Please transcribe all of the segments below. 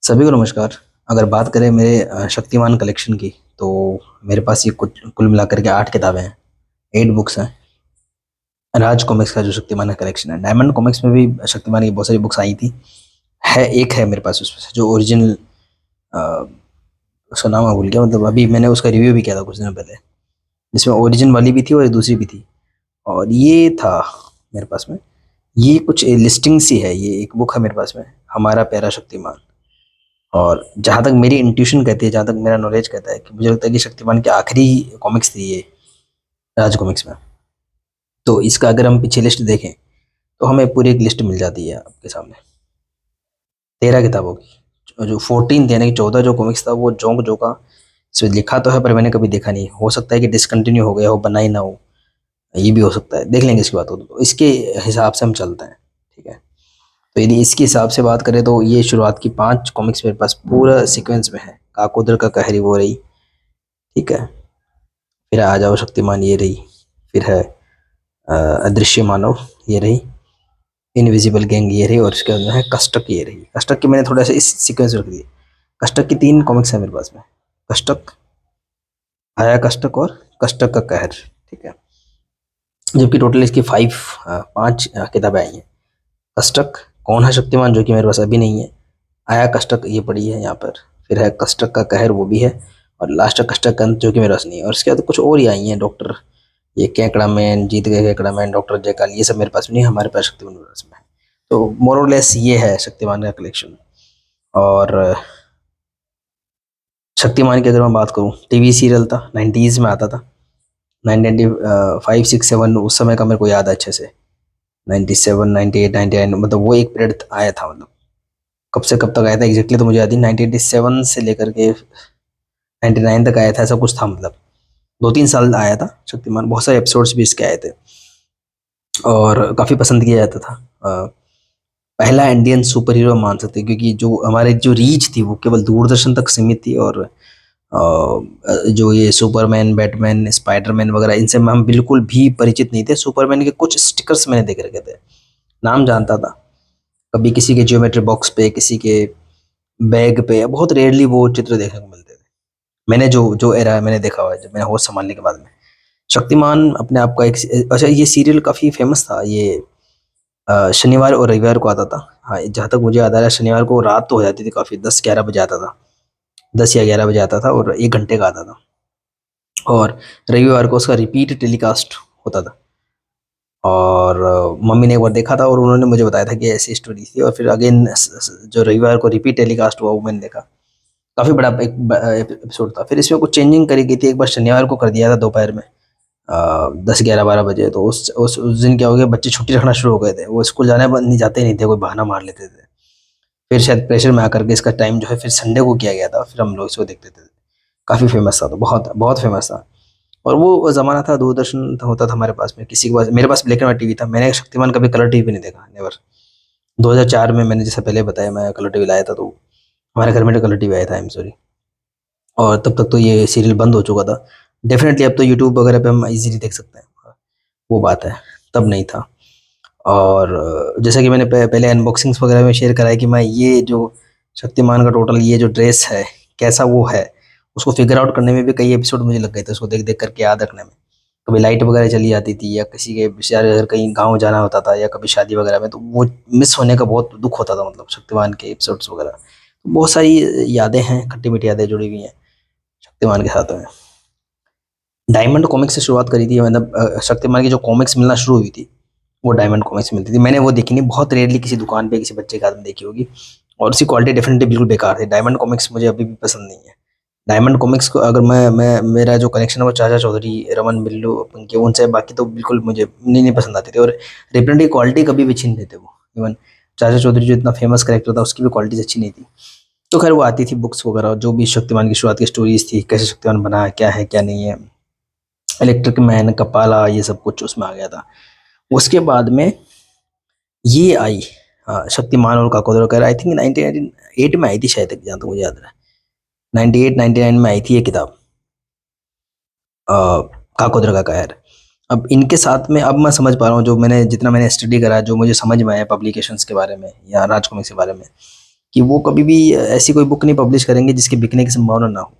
सभी को नमस्कार। अगर बात करें मेरे शक्तिमान कलेक्शन की, तो मेरे पास ये कुछ कुल मिलाकर के 8 किताबें हैं, 8 बुक्स हैं। राज कॉमिक्स का जो शक्तिमान का कलेक्शन है, डायमंड कॉमिक्स में भी शक्तिमान की बहुत सारी बुक्स आई थी। एक है मेरे पास उसमें से जो ओरिजिनल, उसका नाम मैं भूल गया, मतलब अभी मैंने उसका रिव्यू भी किया था कुछ दिनों पहले, जिसमें ओरिजिनल वाली भी थी और दूसरी भी थी। और ये था मेरे पास में, ये कुछ लिस्टिंग सी है, ये एक बुक है मेरे पास में, हमारा प्यारा शक्तिमान। और जहाँ तक मेरी इंट्यूशन कहती है, जहाँ तक मेरा नॉलेज कहता है, कि मुझे लगता है कि शक्तिमान की आखिरी कॉमिक्स थी ये, राज कॉमिक्स में। तो इसका अगर हम पीछे लिस्ट देखें, तो हमें पूरी एक लिस्ट मिल जाती है आपके सामने, 13 किताबों की। जो 14 यानी कि 14 जो कॉमिक्स था, वो जोंक जोका इसमें लिखा तो है, पर मैंने कभी देखा नहीं। हो सकता है कि डिसकंटिन्यू हो गया हो, बना ही ना हो, ये भी हो सकता है, देख लेंगे इसकी बात हो तो इसके हिसाब से हम चलते हैं। ठीक है, तो यदि इसके हिसाब से बात करें, तो ये शुरुआत की 5 कॉमिक्स मेरे पास पूरा सीक्वेंस में है। काकोदर का कहरी वो रही, ठीक है। फिर आ जाओ शक्तिमान ये रही। फिर है अदृश्य मानव ये रही। इनविजिबल गैंग ये रही। और इसके अंदर है कष्टक ये रही। कष्टक की मैंने थोड़ा सा इस सीक्वेंस में रख दी। कष्टक की 3 कॉमिक्स है मेरे पास में, कष्टक, आया कष्टक और कष्टक का कहर, ठीक है। जबकि टोटल इसकी 5 किताबें आई हैं। कष्टक, कौन है शक्तिमान, जो कि मेरे पास अभी नहीं है। आया कष्टक ये पड़ी है यहाँ पर। फिर है कष्टक का कहर, वो भी है। और लास्ट है कष्टक का अंत, जो कि मेरे पास नहीं है। और इसके बाद कुछ और ही आई हैं, डॉक्टर ये केकड़ा मैन, जीत गए केकड़ा मैन, डॉक्टर जयकाल, ये सब मेरे पास नहीं है, हमारे पास शक्तिमान यूनिवर्स में है। तो मोर और लेस ये है शक्तिमान का कलेक्शन। और शक्तिमान की अगर मैं बात करूँ, टीवी सीरियल था, 90s में आता था, 1995 6 7 उस समय का मेरे को याद है अच्छे से। 97 98 99, मतलब वो एक पीरियड आया था, मतलब कब से कब तक आया था एग्जैक्टली तो मुझे याद नहीं। 1987 से लेकर के 99 तक आया था, ऐसा कुछ था, मतलब 2-3 साल आया था शक्तिमान। बहुत सारे एपिसोड्स भी इसके आए थे और काफ़ी पसंद किया जाता था। पहला इंडियन सुपर हीरो मान सकते हैं, क्योंकि जो हमारे जो रीच थी वो केवल दूरदर्शन तक सीमित थी। और जो ये सुपरमैन, बैटमैन, स्पाइडरमैन वगैरह, इनसे हम बिल्कुल भी परिचित नहीं थे। सुपरमैन के कुछ स्टिकर्स मैंने देख रखे थे, नाम जानता था। कभी किसी के ज्योमेट्री बॉक्स पे, किसी के बैग पे, बहुत रेयरली वो चित्र देखने को मिलते थे। मैंने जो जो एरा है मैंने देखा हुआ है, जब मैंने होश संभालने के बाद में। शक्तिमान अपने आप का एक, अच्छा ये सीरियल काफ़ी फेमस था ये। शनिवार और रविवार को आता था। हाँ, जहाँ तक मुझे याद आ रहा है, शनिवार को रात तो हो जाती थी काफ़ी, 10-11 बजे आता था, 10 या 11 बजे आता था, और 1 घंटे का आता था। और रविवार को उसका रिपीट टेलीकास्ट होता था। और मम्मी ने एक बार देखा था और उन्होंने मुझे बताया था कि ऐसी स्टोरी थी। और फिर अगेन जो रविवार को रिपीट टेलीकास्ट हुआ, वो मैंने देखा। काफ़ी बड़ा एक एपिसोड था। फिर इसमें कुछ चेंजिंग करी गई थी, एक बार शनिवार को कर दिया था दोपहर में, 10 11 12 बजे। तो उस दिन क्या हो गया, बच्चे छुट्टी रखना शुरू हो गए थे, वो स्कूल जाने नहीं जाते नहीं थे, कोई बहाना मार लेते थे। फिर शायद प्रेशर में आकर के इसका टाइम जो है फिर संडे को किया गया था, फिर हम लोग इसको देखते थे। काफ़ी फेमस था, तो बहुत बहुत फेमस था। और वो ज़माना था, दूरदर्शन होता था हमारे पास में, किसी के पास, मेरे पास ब्लैक एंड व्हाइट टीवी था। मैंने शक्तिमान कभी कलर टीवी नहीं देखा, नेवर। 2004 में मैंने जैसा पहले बताया, मैं कलर टीवी लाया था, तो हमारे घर में कलर टीवी आया था, आई एम सॉरी। और तब तक तो ये सीरियल बंद हो चुका था। डेफिनेटली अब तो यूट्यूब वगैरह पे हम इजीली देख सकते हैं, वो बात है, तब नहीं था। और जैसा कि मैंने पहले अनबॉक्सिंग्स वगैरह में शेयर करा है, कि मैं ये जो शक्तिमान का टोटल ये जो ड्रेस है, कैसा वो है, उसको फिगर आउट करने में भी कई एपिसोड मुझे लग गए थे, उसको देख देख करके याद रखने में। कभी लाइट वगैरह चली जाती थी, या किसी के बेचारे अगर कहीं गाँव जाना होता था, या कभी शादी वगैरह में, तो वो मिस होने का बहुत दुख होता था, मतलब शक्तिमान के एपिसोड्स वगैरह। बहुत सारी यादें हैं, खट्टी मीठी यादें जुड़ी हुई हैं शक्तिमान के साथ में। डायमंड कॉमिक्स से शुरुआत करी थी, मतलब शक्तिमान की जो कॉमिक्स मिलना शुरू हुई थी, वो डायमंड कॉमिक्स में मिलती थी। मैंने वो देखी नहीं, बहुत रेयरली किसी दुकान पे किसी बच्चे के हाथ में देखी होगी। और उसकी क्वालिटी डेफिनेटली बिल्कुल बेकार थी। डायमंड कॉमिक्स मुझे अभी भी पसंद नहीं है। डायमंड कॉमिक्स को अगर मैं मेरा जो कनेक्शन है वो चाचा चौधरी, रमन बिल्लू के उनसे, बाकी तो बिल्कुल मुझे नहीं पसंद आती थी। और रिप्रेजेंट की क्वालिटी कभी भी अच्छी नहीं देते वो। इवन चाचा चौधरी जो इतना फेमस करेक्टर था, उसकी भी क्वालिटीज अच्छी नहीं थी। तो खैर वो आती थी बुक्स वगैरह, जो भी शक्तिमान की शुरुआत की स्टोरीज थी, कैसे शक्तिमान बना, क्या है क्या नहीं है, इलेक्ट्रिक मैन, कपाला, ये सब कुछ उसमें आ गया था। उसके बाद में ये आई, शक्तिमान और काकोदर वगैरह, आई थिंक 1998 में आई थी शायद तक, जहाँ तक मुझे याद रहा है। 98 99 में आई थी ये किताब, अ, काकोदर का कहर। अब इनके साथ में अब मैं समझ पा रहा हूँ, जो मैंने जितना मैंने स्टडी करा, जो मुझे समझ में आया पब्लिकेशंस के बारे में या राज कॉमिक्स के बारे में, कि वो कभी भी ऐसी कोई बुक नहीं पब्लिश करेंगे जिसके बिकने की संभावना ना हो।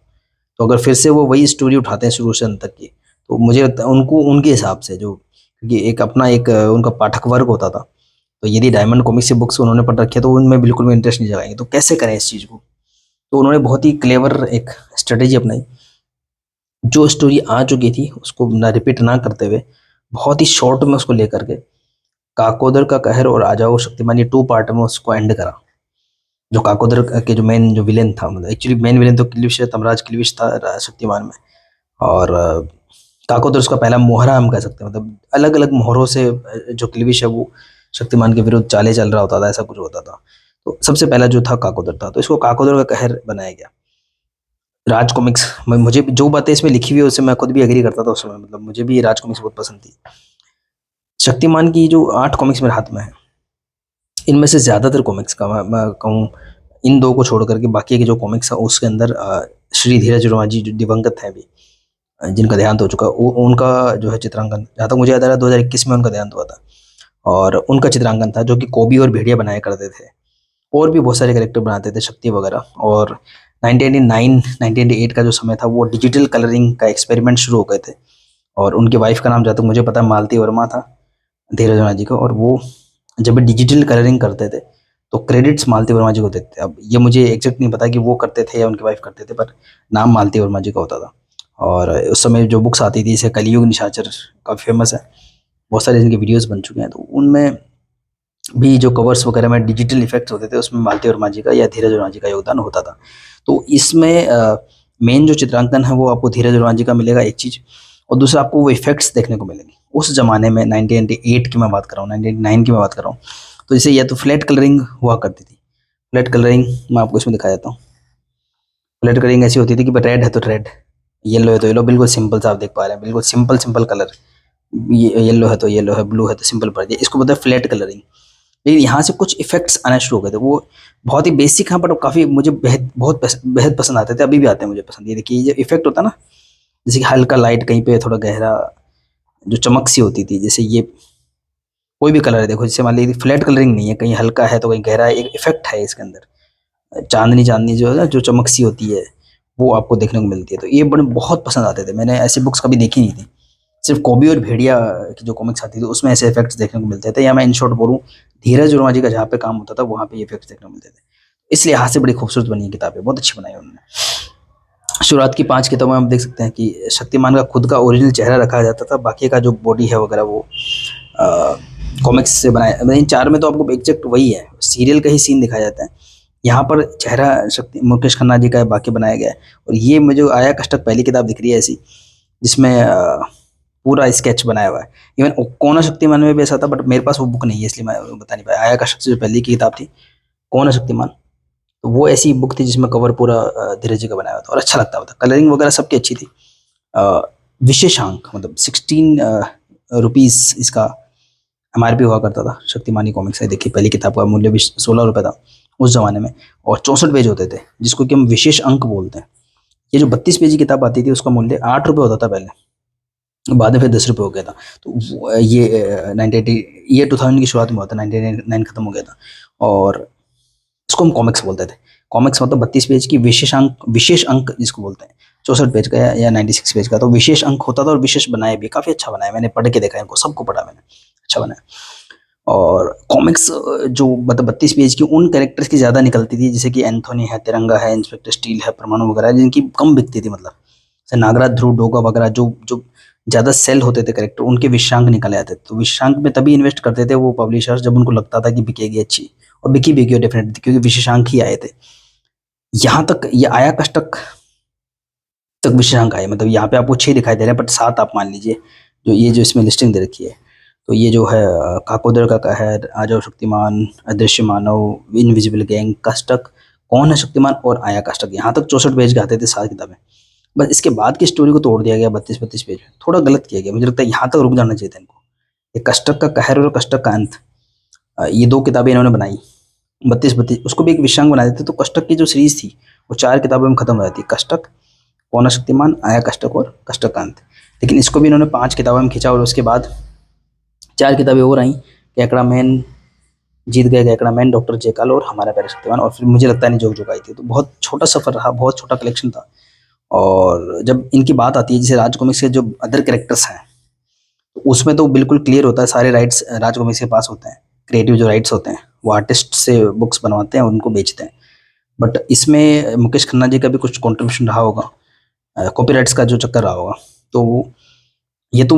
तो अगर फिर से वो वही स्टोरी उठाते हैं शुरू से अंत तक की, तो मुझे लगता है उनको उनके हिसाब से जो, क्योंकि एक अपना एक उनका पाठक वर्ग होता था, तो यदि डायमंड कॉमिक्स से बुक्स उन्होंने पढ़ रखी है तो उनमें बिल्कुल भी इंटरेस्ट नहीं जगाएंगे, तो कैसे करें इस चीज़ को। तो उन्होंने बहुत ही क्लेवर एक स्ट्रेटेजी अपनाई, जो स्टोरी आ चुकी थी उसको ना रिपीट ना करते हुए बहुत ही शॉर्ट में उसको लेकर के काकोदर का कहर और आ जाओ शक्तिमान, ये 2 पार्ट में उसको एंड करा। जो काकोदर के जो मेन जो विलेन था, मतलब एक्चुअली मेन विलेन तो क्लिविश तमराज क्लिविश था शक्तिमान में, और काकोदर उसका पहला मोहरा हम कह सकते हैं, मतलब अलग अलग मोहरों से जो क्लिविश है वो शक्तिमान के विरुद्ध चाले चल रहा होता था, ऐसा कुछ होता था। तो सबसे पहला जो था काकोदर था, तो इसको काकोदर का कहर बनाया गया। राज कॉमिक्स में मुझे जो बातें इसमें लिखी हुई है उससे मैं खुद भी एग्री करता था उस समय, मतलब मुझे भी राज कॉमिक्स बहुत पसंद थी। शक्तिमान की जो 8 कॉमिक्स मेरे हाथ में है, इनमें से ज़्यादातर कॉमिक्स का मैं कहूँ, इन 2 को छोड़ करके बाकी के जो कॉमिक्स है उसके अंदर श्री धीरज वर्मा जी जो दिवंगत हैं अभी, जिनका देहांत हो चुका है, उनका जो है चित्रांकन, जहाँ तक मुझे याद आ रहा है 2021 में उनका देहांत हुआ था, और उनका चित्रांकन था, जो कि कोबी और भेड़िया बनाया करते थे, और भी बहुत सारे कैरेक्टर बनाते थे, शक्ति वगैरह। और 1989 1998 का जो समय था वो डिजिटल कलरिंग का एक्सपेरिमेंट शुरू हो गए थे, और उनकी वाइफ का नाम जहाँ तक मुझे पता है मालती वर्मा था, धीरज वर्मा जी का, और वो जब भी डिजिटल कलरिंग करते थे तो क्रेडिट्स मालती वर्मा जी को देते थे। अब ये मुझे एग्जैक्ट नहीं पता कि वो करते थे या उनकी वाइफ करते थे, पर नाम मालती वर्मा जी का होता था। और उस समय जो बुक्स आती थी जैसे कलियुग निशाचर, काफ़ी फेमस है, बहुत सारे इनके वीडियोस बन चुके हैं, तो उनमें भी जो कवर्स वगैरह में डिजिटल इफेक्ट्स होते थे उसमें मालती वर्मा जी का या धीरज वर्मा जी का योगदान होता था। तो इसमें मेन जो चित्रांकन है वो आपको धीरज वर्मा जी का मिलेगा, एक चीज़, और दूसरा आपको वो इफेक्ट्स देखने को मिलेंगे। उस ज़माने में 1998 की मैं बात कर रहा हूँ, 1999 की मैं बात कर रहा हूँ, तो जैसे या तो फ्लैट कलरिंग हुआ करती थी। फ्लैट कलरिंग मैं आपको इसमें दिखा देता हूँ। फ्लैट कलरिंग ऐसी होती थी कि रेड है तो रेड, येलो है तो येलो, बिल्कुल सिंपल सा आप देख पा रहे हैं, बिल्कुल सिंपल सिंपल कलर, ये येलो है तो येलो है, ब्लू है तो सिंपल पड़ दिया, इसको बोलते हैं फ्लैट कलरिंग। लेकिन यहाँ से कुछ इफेक्ट्स आना शुरू हो गए थे, वो बहुत ही बेसिक हैं, बट काफ़ी मुझे बेहद पसंद आते थे, अभी भी आते हैं मुझे पसंद। ये देखिए ये इफेक्ट होता है ना, जैसे कि हल्का लाइट कहीं पे थोड़ा गहरा, जो चमक सी होती थी, जैसे ये कोई भी कलर है, देखो जैसे मान लीजिए फ्लैट कलरिंग नहीं है, कहीं हल्का है तो कहीं गहरा है, एक इफेक्ट है इसके अंदर, चांदनी चांदनी जो है ना, जो चमक सी होती है वो आपको देखने को मिलती है। तो ये बड़े बहुत पसंद आते थे, मैंने ऐसी बुक्स कभी देखी नहीं थी। सिर्फ कॉबी और भेड़िया की जो कॉमिक्स आती थी उसमें ऐसे इफेक्ट्स देखने को मिलते थे, या मैं इन शॉर्ट बोलूँ धीरज वर्मा जी का जहाँ पे काम होता था वहाँ पे ये इफेक्ट्स देखने को मिलते थे। इसलिए हाथ से बड़ी खूबसूरत बनी है किताबें, बहुत अच्छी बनाई उन्होंने। शुरुआत की 5 किताबों में हम देख सकते हैं कि शक्तिमान का खुद का ओरिजिनल चेहरा रखा जाता था, बाकी का जो बॉडी है वगैरह वो कॉमिक्स से बनाया, मतलब इन 4 में तो आपको एग्जैक्ट वही है, सीरियल का ही सीन दिखाया जाता है। यहाँ पर चेहरा शक्ति मुकेश खन्ना जी का है, बाकी बनाया गया है। और ये मुझे आया कष्टक पहली किताब दिख रही है ऐसी, जिसमें पूरा स्केच बनाया हुआ है। इवन कौन शक्तिमान में भी ऐसा था, बट मेरे पास वो बुक नहीं है इसलिए मैं बता नहीं पाया। आया कष्टक से जो पहली की किताब थी कौन शक्तिमान, तो वो ऐसी बुक थी जिसमें कवर पूरा धीरज जी का बनाया हुआ था, और अच्छा लगता था, कलरिंग वगैरह सबकी अच्छी थी। अ, विशेषांक मतलब 16 रुपीज़ इसका एमआरपी हुआ करता था। शक्तिमानी कॉमिक्स है, देखिए पहली किताब का मूल्य भी 16 रुपये था उस ज़माने में, और 64 पेज होते थे, जिसको कि हम विशेष अंक बोलते हैं। ये जो 32 पेज की किताब आती थी उसका मूल्य 8 रुपये होता था पहले, बाद में फिर 10 रुपये हो गया था। तो ये 1980 ये 2000 की शुरुआत में हुआ था, 1999 खत्म हो गया था, और इसको हम कॉमिक्स बोलते थे। कॉमिक्स मतलब 32 पेज की विशेष अंक जिसको बोलते हैं, 64 पेज का या 96 पेज का, तो विशेष अंक होता था, और विशेष बनाया भी काफ़ी अच्छा बनाया, मैंने पढ़ के देखा है इनको, सबको पढ़ा मैंने, अच्छा बनाया। और कॉमिक्स जो मतलब 32 पेज की उन कैरेक्टर्स की ज़्यादा निकलती थी, जैसे कि एंथोनी है, तिरंगा है, इंस्पेक्टर स्टील है, परमाणु वगैरह, जिनकी कम बिकती थी, मतलब जैसे नागराज, ध्रुव, डोगा वगैरह जो जो ज़्यादा सेल होते थे कैरेक्टर, उनके विषयांक निकले आते थे। तो विषयांक में तभी इन्वेस्ट करते थे वो पब्लिशर्स जब उनको लगता था कि बिकेगी अच्छी, और बिकी डेफिनेटली, क्योंकि विशेषांक ही आए थे। यहाँ तक ये आया कष्टक तक विशेषांक आए, मतलब यहाँ पे आपको 6 दिखाई दे रहे हैं, बट 7 आप मान लीजिए, जो ये जो इसमें लिस्टिंग दे रखी है। तो ये जो है काकोदर का कहर, आ जाओ शक्तिमान, अदृश्य मानव, इनविजिबल गैंग, कष्टक, कौन है शक्तिमान, और आया कष्टक, यहाँ तक 64 पेज के आते थे 7 किताबें। बस इसके बाद की स्टोरी को तोड़ दिया गया 32-32 पेज में, थोड़ा गलत किया गया, मुझे लगता है यहाँ तक रुक जाना चाहिए था इनको। ये कष्टक का कहर और कष्टक का अंत, ये 2 किताबें इन्होंने बनाई 32-32, उसको भी एक विषयांक बना देते, तो कष्टक की जो सीरीज थी वो 4 किताबों में खत्म हो जाती, कष्टक, पौना शक्तिमान, आया कष्टक और कष्टकांत। लेकिन इसको भी इन्होंने 5 किताबों में खींचा, और उसके बाद 4 किताबें और आई, कैकड़ा मैन, जीत गए गैकड़ा मैन, डॉक्टर जेकाल और हमारा प्यारा शक्तिमान, और फिर मुझे लगता नहीं जोक जोक आई थी। तो बहुत छोटा सफर रहा, बहुत छोटा कलेक्शन था। और जब इनकी बात आती है, जैसे राज कॉमिक्स के जो अदर कैरेक्टर्स हैं, तो उसमें तो बिल्कुल क्लियर होता है, सारे राइट्स राज कॉमिक्स के पास होते हैं। क्रिएटिव जो राइट्स होते हैं वो आर्टिस्ट से बुक्स बनवाते हैं और उनको बेचते हैं। बट इसमें मुकेश खन्ना जी का भी कुछ कंट्रीब्यूशन रहा होगा, कॉपीराइट्स का जो चक्कर रहा होगा। तो ये तो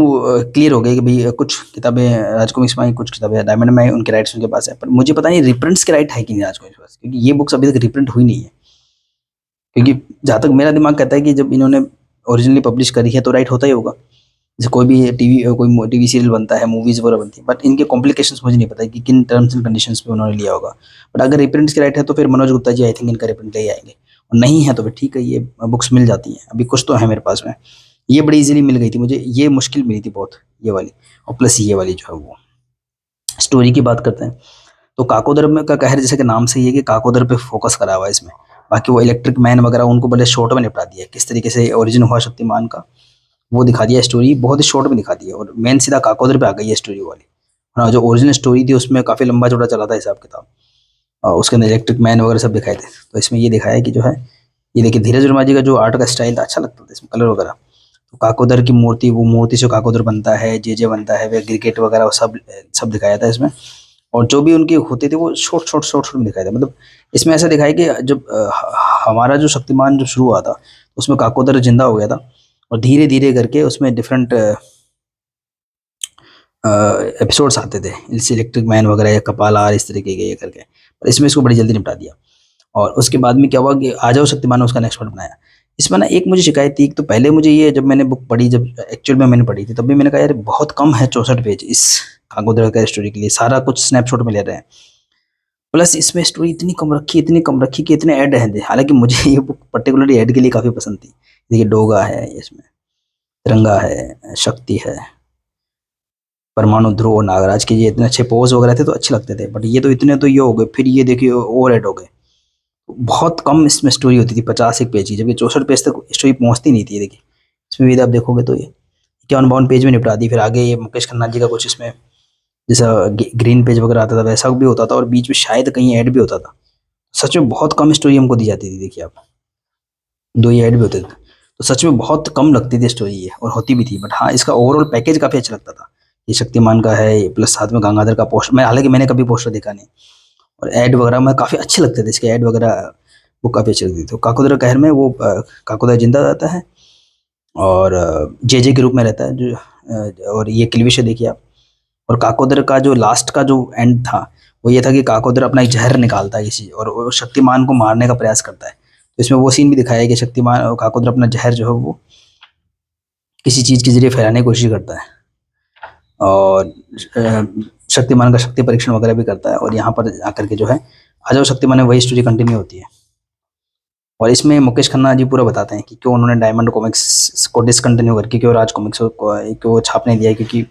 क्लियर हो गया कि भाई कुछ किताबें राज कॉमिक्स में आई, कुछ किताबें डायमंड में आई, उनके राइट्स उनके पास है। पर मुझे पता नहीं रिप्रिंट्स के राइट है कि नहीं राज कॉमिक्स के पास, क्योंकि ये बुक्स अभी तक रिप्रिंट हुई नहीं है। क्योंकि जहाँ तक मेरा दिमाग कहता है कि जब इन्होंने ओरिजिनली पब्लिश करी है तो राइट होता ही होगा। जैसे कोई भी टीवी सीरियल बनता है, मूवीज वगैरह बनती है, बट इनके कॉम्प्लिकेशंस मुझे नहीं पता कि किन टर्म्स एंड कंडीशंस पे उन्होंने लिया होगा। बट अगर रिप्रिंट्स के राइट है तो फिर मनोज गुप्ता जी आई थिंक इनका रिप्रिंट ले आएंगे, और नहीं है तो फिर ठीक है, ये बुक्स मिल जाती हैं। अभी कुछ तो है मेरे पास में, ये बड़ी इजीली मिल गई थी मुझे, ये मुश्किल मिली थी बहुत, ये वाली। और प्लस ये वाली जो है वो स्टोरी की बात करते हैं, तो काकोदर में का कहर जैसे कि नाम से ही है कि काकोदर पे फोकस करा हुआ है इसमें। बाकी वो इलेक्ट्रिक मैन वगैरह उनको बड़े शॉर्ट में निपटा दिया है, किस तरीके से ओरिजिन हुआ शक्तिमान का वो दिखा दिया, स्टोरी बहुत ही शॉर्ट में दिखा दी है, और मेन सीधा काकोदर पे आ गई है स्टोरी वाली। हाँ, जो ओरिजिनल स्टोरी थी उसमें काफी लंबा चौड़ा चला था हिसाब किताब, और उसके अंदर इलेक्ट्रिक मैन वगैरह सब दिखाए थे। तो इसमें ये दिखाया है कि जो है, ये देखिए धीरज वर्मा जी का जो आर्ट का स्टाइल था अच्छा लगता था इसमें, कलर वगैरह। तो काकोदर की मूर्ति, वो मूर्ति से काकोदर बनता है, जे बनता है, वे क्रिकेट वगैरह वो सब सब दिखाया था इसमें। और जो भी उनके होते थे वो शॉर्ट में दिखाया था। मतलब इसमें ऐसा दिखाया कि जब हमारा जो शक्तिमान जब शुरू हुआ था उसमें काकोदर जिंदा हो गया था, और धीरे धीरे करके उसमें डिफरेंट एपिसोड्स आते थे, जैसे इलेक्ट्रिक मैन वगैरह या कपाल इस तरीके के ये करके। पर इसमें इसको बड़ी जल्दी निपटा दिया। और उसके बाद में क्या हुआ कि आ जाओ शक्तिमान उसका नेक्स्ट पार्ट बनाया। इसमें ना एक मुझे शिकायत थी, एक तो पहले मुझे ये जब मैंने बुक पढ़ी, जब एक्चुअल में मैंने पढ़ी थी, तब भी मैंने कहा यार बहुत कम है 64 पेज इस काकोदर का स्टोरी के लिए, सारा कुछ स्नैपशॉट में ले रहे हैं। प्लस इसमें स्टोरी इतनी कम रखी कि इतने ऐड हैं। हालांकि मुझे ये बुक पर्टिकुलरली ऐड के लिए काफ़ी पसंद थी। देखिए डोगा है इसमें, तिरंगा है, शक्ति है, परमाणु ध्रुव, नागराज के ये इतने अच्छे पोज वगैरह थे तो अच्छे लगते थे। बट ये तो इतने तो ये हो गए, फिर ये देखिए और ऐड हो गए। बहुत कम इसमें स्टोरी होती थी, 51 पेज की, जबकि 64 पेज तक स्टोरी पहुंचती नहीं थी। ये देखिए इसमें भी आप देखोगे तो ये 51 52 पेज में निपटा दी। फिर आगे ये मुकेश खन्ना जी का कुछ इसमें जैसा ग्रीन पेज वगैरह आता था वैसा भी होता था, और बीच में शायद कहीं ऐड भी होता था। सच में बहुत कम स्टोरी हमको दी जाती थी। देखिए आप, 2 ही ऐड भी होते थे, तो सच में बहुत कम लगती थी स्टोरी ये, और होती भी थी। बट हाँ, इसका ओवरऑल पैकेज काफ़ी अच्छा लगता था। ये शक्तिमान का है, प्लस साथ में गंगाधर का पोस्टर, मैं हालांकि मैंने कभी पोस्टर देखा नहीं। और ऐड वगैरह में काफ़ी अच्छे लगते थे इसके ऐड वगैरह, वो काफ़ी अच्छी लगती थी। तो काकोदरा कहर में वो काकोदरा जिंदा रहता है, और जे के रूप में रहता है जो और ये किलविश है देखिए आप। और काकोदर का जो लास्ट का जो एंड था वो ये था कि काकोदर अपना एक जहर निकालता है किसी, और वो शक्तिमान को मारने का प्रयास करता है। तो इसमें वो सीन भी दिखाया है कि शक्तिमान और काकोदर अपना जहर जो है वो किसी चीज़ के जरिए फैलाने की कोशिश करता है, और शक्तिमान का शक्ति परीक्षण वगैरह भी करता है। और यहाँ पर आकर के जो है आ जाओ शक्तिमान में वही स्टोरी कंटिन्यू होती है। और इसमें मुकेश खन्ना जी पूरा बताते हैं कि क्यों उन्होंने डायमंड कॉमिक्स को डिसकंटिन्यू करके क्यों राज कॉमिक्स को छापने दिया, क्योंकि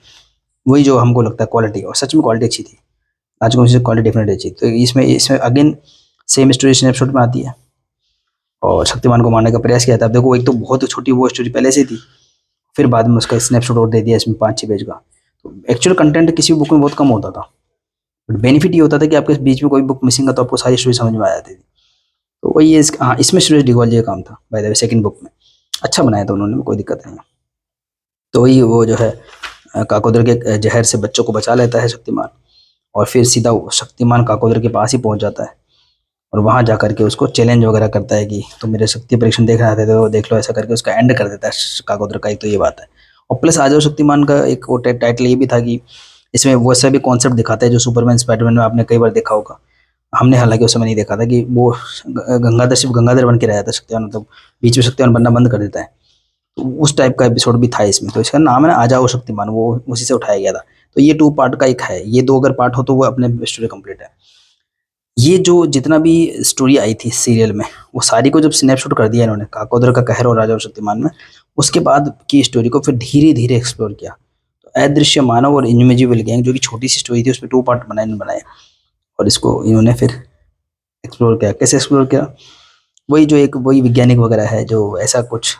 वही जो हमको लगता है क्वालिटी, और सच में क्वालिटी अच्छी थी। राज कॉमिक्स की क्वालिटी डेफिनेटली अच्छी। तो इसमें इसमें अगेन सेम स्टोरी स्नैपशॉट में आती है, और शक्तिमान को मारने का प्रयास किया था। अब देखो एक तो बहुत छोटी वो स्टोरी पहले से थी, फिर बाद में उसका स्नैपशॉट और दे दिया इसमें 5 6 पेज का। तो एक्चुअल कंटेंट किसी भी बुक में बहुत कम होता था, बट बेनिफिट ये होता था कि आपके बीच में कोई बुक मिसिंग है तो आपको सारी स्टोरी समझ में आ जाती थी। तो वही है हाँ, इसमें सुरेश डिगवाल जी का काम था by the way, second book में अच्छा बनाया था उन्होंने, कोई दिक्कत नहीं है। तो वही वो जो है काकोदर के जहर से बच्चों को बचा लेता है शक्तिमान, और फिर सीधा शक्तिमान काकोदर के पास ही पहुंच जाता है, और वहां जाकर के उसको चैलेंज वगैरह करता है कि तुम मेरे शक्ति परीक्षण देखना चाहते थे तो देख लो, ऐसा करके उसका एंड कर देता है काकोदर का। एक तो ये बात है। और प्लस आ जाओ शक्तिमान का एक वो टाइटल ये भी था कि इसमें वो सभी कॉन्सेप्ट दिखाता है जो सुपरमैन स्पाइडरमैन में आपने कई बार देखा होगा। हमने हालांकि उस समय नहीं देखा था कि वो गंगाधर सिर्फ गंगाधर बन के रह जाता है शक्तिमान, मतलब बीच में शक्तिमान बनना बंद कर देता है। तो उस टाइप का एपिसोड भी था इसमें। तो इसका नाम है ना आ जाओ शक्तिमान, वो उसी से उठाया गया था। तो ये 2 पार्ट का एक है, ये 2 अगर पार्ट हो तो वो अपने स्टोरी कंप्लीट है। ये जो जितना भी स्टोरी आई थी सीरियल में, वो सारी को जब स्नैपशॉट कर दिया इन्होंने काकोदर का कहर और राजा और शक्तिमान में, उसके बाद की स्टोरी को फिर धीरे धीरे एक्सप्लोर किया। तो अदृश्य मानव और इनविजिबल गैंग जो कि छोटी सी स्टोरी थी उसमें 2 पार्ट बनाए, और इसको इन्होंने फिर एक्सप्लोर किया। कैसे एक्सप्लोर किया? वही जो एक वही वैज्ञानिक वगैरह है जो ऐसा कुछ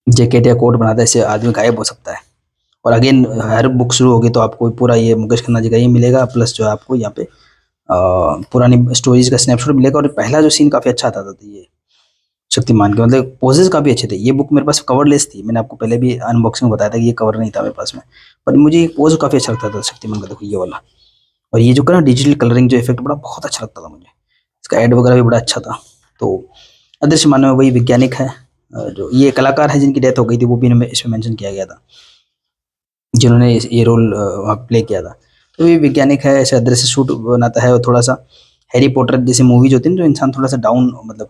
जैकेट या कोट बनाता है इससे आदमी गायब हो सकता है, और अगेन हर बुक शुरू होगी तो आपको पूरा ये मुकेश खन्ना जी का ये मिलेगा, प्लस जो है आपको यहाँ पे पुरानी स्टोरीज का स्नैपशॉट मिलेगा। और पहला जो सीन काफ़ी अच्छा आता था, तो ये शक्तिमान के मतलब पोजेस काफ़ी अच्छे थे। ये बुक मेरे पास कवरलेस थी, मैंने आपको पहले भी अनबॉक्सिंग में बताया था कि ये कवर नहीं था मेरे पास में, पर मुझे ये पोज काफ़ी अच्छा लगता था शक्तिमान का, देखो ये वाला। और ये जो ना डिजिटल कलरिंग जो इफेक्ट बड़ा बहुत अच्छा लगता था मुझे, इसका एड वगैरह भी बड़ा अच्छा था। तो अदृश्य मानव वही वैज्ञानिक है, जो ये कलाकार है जिनकी डेथ हो गई थी, वो भी इसमें मेंशन किया गया था, जिन्होंने ये रोल वहाँ प्ले किया था। तो ये वैज्ञानिक है, ऐसे अदृश्य सूट बनाता है, और थोड़ा सा हैरी पॉटर जैसी मूवीज होती है ना, जो इंसान थोड़ा सा डाउन मतलब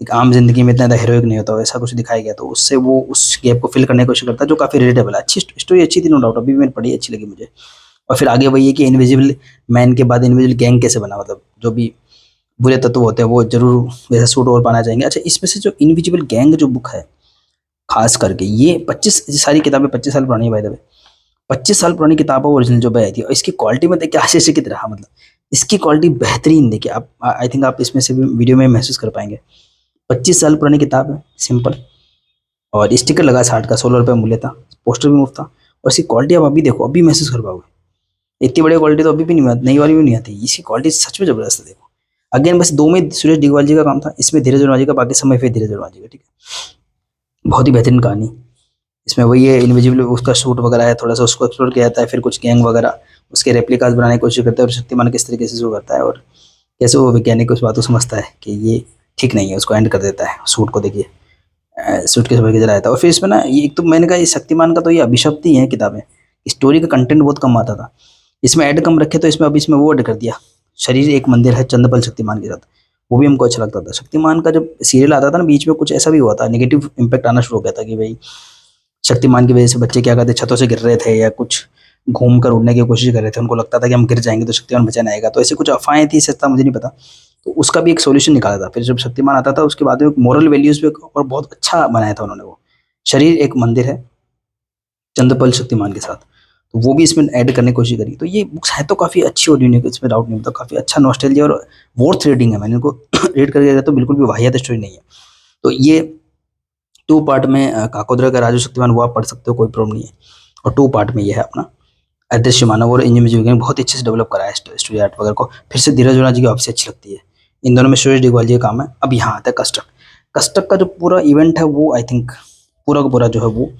एक आम जिंदगी में इतना ज़्यादा हीरोइक नहीं होता, वैसा कुछ दिखाया गया, तो उससे वो उस गैप को फिल करने की कोशिश करता है, जो काफ़ी रिलेटेबल है। अच्छी स्टोरी अच्छी थी, नो डाउट, अभी भी मैंने पढ़ी, अच्छी लगी मुझे। और फिर आगे वही है कि इनविजिबल मैन के बाद इनविजिबल गैंग कैसे बना, मतलब जो भी बुरे तत्व होते हैं वो जरूर वैसा सूट और पाना चाहेंगे। अच्छा, इसमें से जो इनविजिबल गैंग जो बुक है, खास करके ये 25 सारी किताबें 25 साल पुरानी है बाय द वे, 25 साल पुरानी किताब है ओरिजिनल जो भी आई थी, और इसकी क्वालिटी में देखिए आश्चर्यचकित रहा, मतलब इसकी क्वालिटी बेहतरीन, देखिए आप आई थिंक आप इसमें से भी वीडियो में महसूस कर पाएंगे। 25 साल पुरानी किताब है, सिंपल, और स्टिकर लगा 60 का, 16 रुपये मूल्य था, पोस्टर भी मुफ्त था, और इसकी क्वालिटी आप अभी देखो, अभी महसूस कर पाओगे। इतनी बढ़िया क्वालिटी तो अभी भी नहीं आती, नई वाली भी नहीं आती, इसकी क्वालिटी सच में जबरदस्त है। देखो अगेन, बस दो में सुरेश डिगवाल जी का काम था, इसमें धीरज वर्मा जी का, बाकी समय फिर धीरज वर्मा जी का, ठीक है। बहुत ही बेहतरीन कहानी। इसमें वही है, इनविजिबल उसका सूट वगैरह है, थोड़ा सा उसको एक्सप्लोर किया जाता है, फिर कुछ गैंग वगैरह उसके रेप्लिकास बनाने की कोशिश करता है, और शक्तिमान किस तरीके से शुरू करता है, और कैसे वो वैज्ञानिक उस बात को समझता है कि ये ठीक नहीं है, उसको एंड कर देता है सूट को, देखिए सूट के समय जलाया था। और फिर इसमें ना ये एक तो मैंने कहा, ये शक्तिमान का तो ये अभिशप्त ही है किताबें, स्टोरी का कंटेंट बहुत कम आता था, इसमें ऐड कम रखे, तो इसमें अब इसमें वो ऐड कर दिया, शरीर एक मंदिर है चंद्रपल शक्तिमान के साथ, वो भी हमको अच्छा लगता था। शक्तिमान का जब सीरियल आता था ना, बीच में कुछ ऐसा भी हुआ था, नेगेटिव इम्पैक्ट आना शुरू हो गया था कि भाई शक्तिमान की वजह से बच्चे क्या करते, छतों से गिर रहे थे, या कुछ घूम कर उड़ने की कोशिश कर रहे थे, उनको लगता था कि हम गिर जाएंगे तो शक्तिमान बचाने आएगा, तो ऐसी कुछ अफवाहें थी, सच था मुझे नहीं पता। तो उसका भी एक सॉल्यूशन निकाला था, फिर जब शक्तिमान आता था उसके बाद में मोरल वैल्यूज पे और बहुत अच्छा बनाया था उन्होंने, वो शरीर एक मंदिर है चंद्रपल शक्तिमान के साथ, तो वो भी इसमें ऐड करने की कोशिश करी। तो ये बुक्स है तो काफ़ी अच्छी और यूनिक, इसमें डाउट नहीं होता, काफ़ी अच्छा नॉस्टैल्जिया और वर्थ रीडिंग है। मैंने इनको रीड करके गया तो बिल्कुल भी वाहियात स्टोरी नहीं है। तो ये 2 पार्ट में काकोद्रा का राजू शक्तिमान वो आप पढ़ सकते हो, कोई प्रॉब्लम नहीं है। और 2 पार्ट में ये है अपना अदृश्य मानव और इंजन म्यूजिक ने बहुत ही अच्छे से डेवलप करा है स्टोरी आर्ट वगैरह को। फिर से धीरज वर्मा जी की वापसी अच्छी लगती है, इन दोनों में सुरेश डिगवाल जी का काम है। अब यहाँ आता है कस्टक। कस्टक का जो पूरा इवेंट है वो आई थिंक पूरा का पूरा जो है वो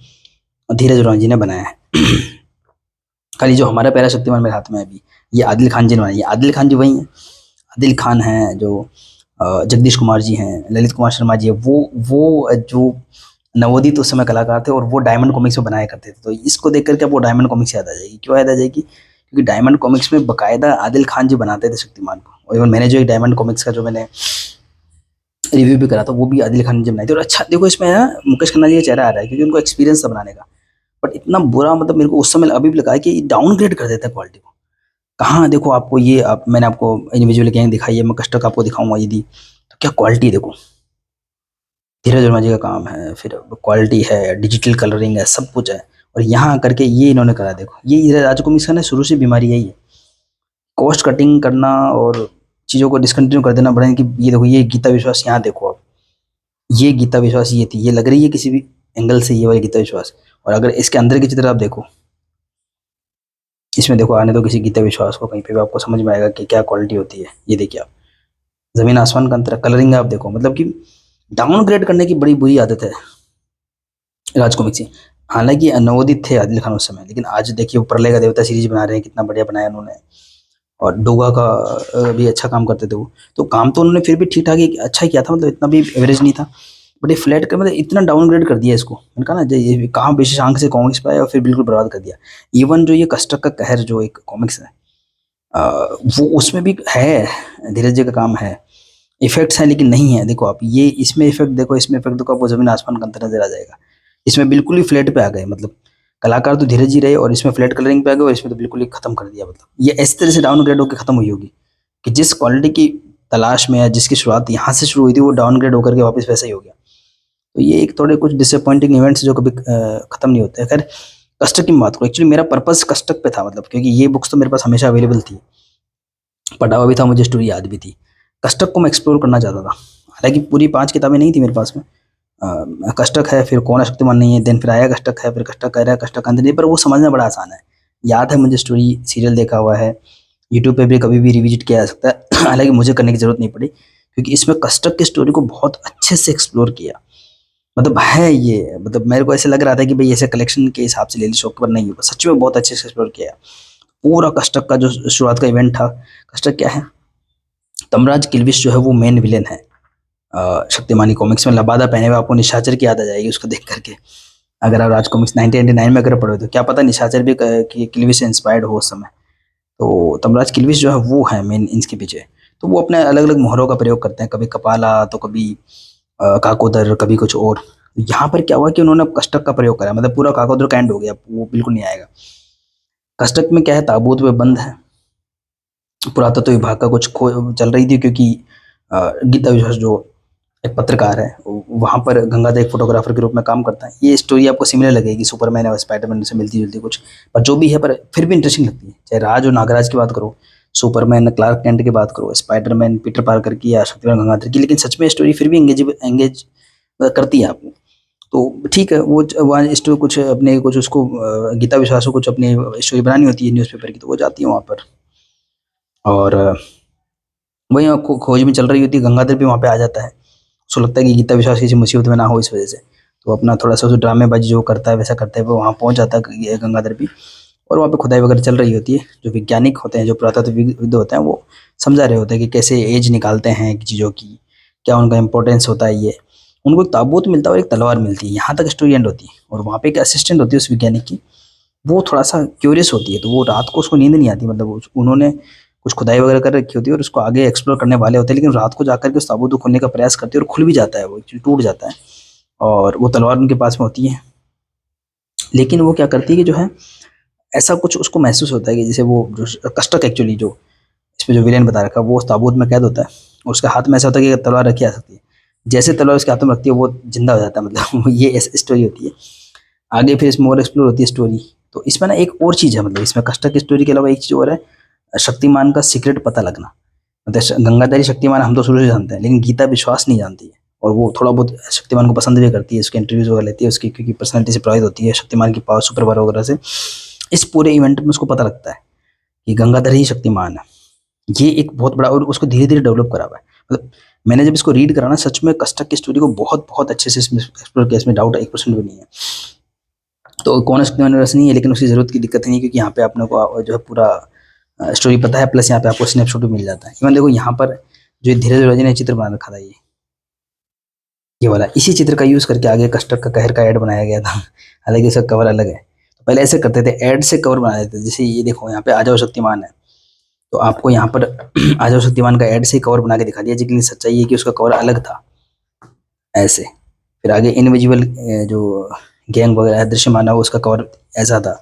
धीरज वर्मा जी ने बनाया है। खाली जो हमारा पहला शक्तिमान मेरे हाथ में है अभी, ये आदिल खान जी ने बनाया, ये आदिल खान जी वही हैं, आदिल खान हैं जो जगदीश कुमार जी हैं, ललित कुमार शर्मा जी है, वो जो नवोदित उस समय कलाकार थे, और वो डायमंड कॉमिक्स में बनाया करते थे। तो इसको देख करके आपको डायमंड कॉमिक्स याद आ जाएगी। क्यों याद आ जाएगी? क्योंकि डायमंड कॉमिक्स में बकायदा आदिल खान जी बनाते थे शक्तिमान को, और इवन मैंने जो एक डायमंड कॉमिक्स का जो मैंने रिव्यू भी करा था, वो भी आदिल खान जी बनाई थी। और अच्छा देखो, इसमें ना मुकेश खन्ना जी का चेहरा आ रहा है, क्योंकि उनको एक्सपीरियंस था बनाने का। बट इतना बुरा, मतलब मेरे को उस समय अभी भी लगा है कि डाउनग्रेड कर देता है क्वालिटी को। कहाँ देखो आपको ये मैंने आपको इंडिविजुअल गैंग दिखाई है, मैं कस्टक आपको दिखाऊंगा यदि, तो क्या क्वालिटी देखो, धीरज वर्मा जी का काम है, फिर क्वालिटी है, डिजिटल कलरिंग है, सब कुछ है। और यहाँ करके ये इन्होंने करा, देखो ये राजको मिशन है, शुरू से बीमारी यही है, कॉस्ट कटिंग करना और चीज़ों को डिसकंटिन्यू कर देना बड़ा कि ये देखो, ये गीता विश्वास यहाँ देखो आप, ये गीता विश्वास ये थी, ये लग रही है किसी भी एंगल से ये वाली गीता विश्वास। और अगर इसके अंदर की चित्र आप देखो, इसमें देखो आने दो किसी गीता विश्वास को, कहीं पे भी आपको समझ में आएगा कि क्या क्वालिटी होती है। ये देखिए आप, जमीन आसमान का अंतर, कलरिंग आप देखो, मतलब कि डाउनग्रेड करने की बड़ी बुरी आदत है राज कॉमिक्स की। हालांकि नवोदित थे आदिल खान उस समय, लेकिन आज देखिए वो प्रलय का देवता सीरीज बना रहे हैं, कितना बढ़िया बनाया उन्होंने। और डोगा का भी अच्छा काम करते थे वो। तो काम तो उन्होंने फिर भी ठीक ठाक ही अच्छा ही किया था, मतलब इतना भी एवरेज नहीं था। बट ये फ्लैट कर मतलब इतना डाउनग्रेड कर दिया इसको, मैंने कहा ना ये कहाँ विशेष आंक से कॉमिक्स पे आया और फिर बिल्कुल बर्बाद कर दिया। इवन जो ये कस्टक का कहर जो एक कॉमिक्स है, वो उसमें भी है, धीरज जी का काम है, इफेक्ट्स हैं, लेकिन नहीं है। देखो आप ये इसमें इफेक्ट देखो, इसमें इफेक्ट देखो, आपको जमीन आसमान का अंतर नजर आ जाएगा। इसमें बिल्कुल ही फ्लैट पे आ गए, मतलब कलाकार तो धीरज जी रहे, और इसमें फ्लैट कलरिंग पे आ गए, और इसमें तो बिल्कुल ही खत्म कर दिया। मतलब ये इस तरह से डाउनग्रेड होकर खत्म हुई होगी कि जिस क्वालिटी की तलाश में या जिसकी शुरुआत यहाँ से शुरू हुई थी, वो डाउनग्रेड होकर के वापस वैसा ही हो गया। तो ये एक थोड़े कुछ डिसअपॉइंटिंग इवेंट्स जो कभी खत्म नहीं होते हैं। खैर, कस्टक की बात करो, एक्चुअली मेरा पर्पस कस्टक पे था, मतलब क्योंकि ये बुक्स तो मेरे पास हमेशा अवेलेबल थी, पढ़ा हुआ भी था, मुझे स्टोरी याद भी थी। कस्टक को मैं एक्सप्लोर करना चाहता था, हालांकि पूरी 5 किताबें नहीं थी मेरे पास में, कष्टक है, फिर कौन शक्तिमान नहीं है, देन फिर आया कष्टक है, फिर कष्टक कह रहा है, कष्टक अंत नहीं, पर वो समझना बड़ा आसान है। याद है मुझे, स्टोरी सीरियल देखा हुआ है, यूट्यूब पे भी कभी भी रिविजिट किया जा सकता है। हालांकि मुझे करने की जरूरत नहीं पड़ी, क्योंकि इसमें कष्टक की स्टोरी को बहुत अच्छे से एक्सप्लोर किया। मतलब है ये, मतलब मेरे को ऐसे लग रहा था कि भाई ऐसे कलेक्शन के हिसाब से ले ली शौक, पर नहीं है, सच में बहुत अच्छे से एक्सप्लोर किया। पूरा कष्टक का जो शुरुआत का इवेंट था, कष्टक क्या है, तमराज किल्विश जो है वो मेन विलेन है शक्तिमानी कॉमिक्स में। लबादा पहने हुए आपको निशाचर की याद आ जाएगी उसको देख करके। अगर आप राज कॉमिक्स 1989 में अगर पढ़ो तो क्या पता निशाचर भी किल्विश से इंस्पायर्ड हो उस समय। तो तमराज किल्विश जो है वो है मेन इनके पीछे। तो वो अपने अलग अलग मोहरों का प्रयोग करते हैं, कभी कपाला तो कभी काकोदर, कभी कुछ और। यहाँ पर क्या हुआ कि उन्होंने कष्टक का प्रयोग करा, मतलब पूरा काकोदर का एंड हो गया, वो बिल्कुल नहीं आएगा। कष्टक में क्या है, ताबूत में बंद है, पुरातत्व विभाग का कुछ खो चल रही थी, क्योंकि गीता विश्वास जो एक पत्रकार है वहाँ पर गंगाधर एक फोटोग्राफर के रूप में काम करता है। ये स्टोरी आपको सिमिलर लगेगी सुपरमैन और स्पाइडरमैन से मिलती जुलती कुछ, पर जो भी है, पर फिर भी इंटरेस्टिंग लगती है। चाहे राज और नागराज की बात करो, सुपरमैन क्लार्क कैंट की बात करो, स्पाइडरमैन पीटर पार्कर की, या शक्तिमान गंगाधर की, लेकिन सच में स्टोरी फिर भी एंगेज करती है आपको। तो ठीक है, वो वहाँ स्टोरी कुछ अपने कुछ उसको गीता विश्वास को कुछ अपनी स्टोरी बनानी होती है न्यूज़पेपर की, तो वो जाती है वहाँ पर। और वहीं आपको खोज में चल रही होती है, गंगाधर भी वहाँ पे आ जाता है। उसको लगता है कि गीता विश्वास किसी मुसीबत में ना हो इस वजह से, तो अपना थोड़ा सा उस ड्रामेबाजी जो करता है वैसा करते हुए वहाँ पहुँच जाता है ये गंगाधर भी। और वहाँ पे खुदाई वगैरह चल रही होती है। जो वैज्ञानिक होते हैं, जो पुरातत्वविद होते हैं, वो समझा रहे होते हैं कि कैसे एज निकालते हैं चीज़ों की, क्या उनका इंपॉर्टेंस होता है ये। उनको एक ताबूत मिलता है और एक तलवार मिलती है, यहाँ तक स्टोरी एंड होती है। और वहाँ पे एक असिस्टेंट होती है उस वैज्ञानिक की, वो थोड़ा सा क्यूरियस होती है, तो वो रात को उसको नींद नहीं आती, मतलब उन्होंने कुछ खुदाई वगैरह कर रखी होती है और उसको आगे एक्सप्लोर करने वाले होते हैं, लेकिन रात को जाकर के उस ताबूत को खोलने का प्रयास करते हैं और खुल भी जाता है, वो एक्चुअली टूट जाता है। और वो तलवार उनके पास में होती है, लेकिन वो क्या करती है कि जो है, ऐसा कुछ उसको महसूस होता है कि जैसे वो जो कष्टक एक्चुअली जो इसमें जो विलेन बता रखा है, वो उस ताबूत में कैद होता है और उसके हाथ में ऐसा होता है कि तलवार रखी आ सकती है। जैसे तलवार उसके हाथ में रखती है वो जिंदा हो जाता है, मतलब ये स्टोरी होती है। आगे फिर इसमें और एक्सप्लोर होती है स्टोरी। तो इसमें ना एक और चीज़ है, मतलब इसमें कष्टक की स्टोरी के अलावा एक चीज़ और है, शक्तिमान का सीक्रेट पता लगना। मतलब गंगाधरी शक्तिमान हम तो शुरू से जानते हैं, लेकिन गीता विश्वास नहीं जानती है। और वो थोड़ा बहुत शक्तिमान को पसंद भी करती है, उसके इंटरव्यूज वगैरह लेती है उसकी, क्योंकि पर्सनैलिटी से प्रभावित होती है शक्तिमान की पावर, सुपर पावर वगैरह से। इस पूरे इवेंट में उसको पता लगता है कि गंगाधर ही शक्तिमान है। ये एक बहुत बड़ा, और उसको धीरे धीरे डेवलप करा हुआ है। मतलब मैंने जब इसको रीड करा ना, सच में कष्टक की स्टोरी को बहुत बहुत अच्छे से इसमें एक्सप्लोर किया, इसमें डाउट 1% भी नहीं है। तो कौन शक्तिमान रस नहीं है, लेकिन उसकी जरूरत की दिक्कत नहीं है, क्योंकि यहाँ पे आपने को जो है पूरा स्टोरी पता है, प्लस यहाँ पे आपको स्नैपशॉट भी मिल जाता है। इवन देखो यहाँ पर जो धीरज रोजी ने चित्र बना रखा था, ये वाला, इसी चित्र का यूज करके आगे कष्टक का कहर का ऐड बनाया गया था। हालांकि इसका कवर अलग है। तो पहले ऐसे करते थे, ऐड से कवर बना देते थे। जैसे ये देखो यहाँ पे आ जाओ शक्तिमान है, तो आपको यहाँ पर आ जाओ शक्तिमान का ऐड से कवर बना के दिखा दिया, लेकिन सच्चाई है कि उसका कवर अलग था ऐसे। फिर आगे इनविजिबल जो गैंग वगैरह है, दृश्यमान है, उसका कवर ऐसा था।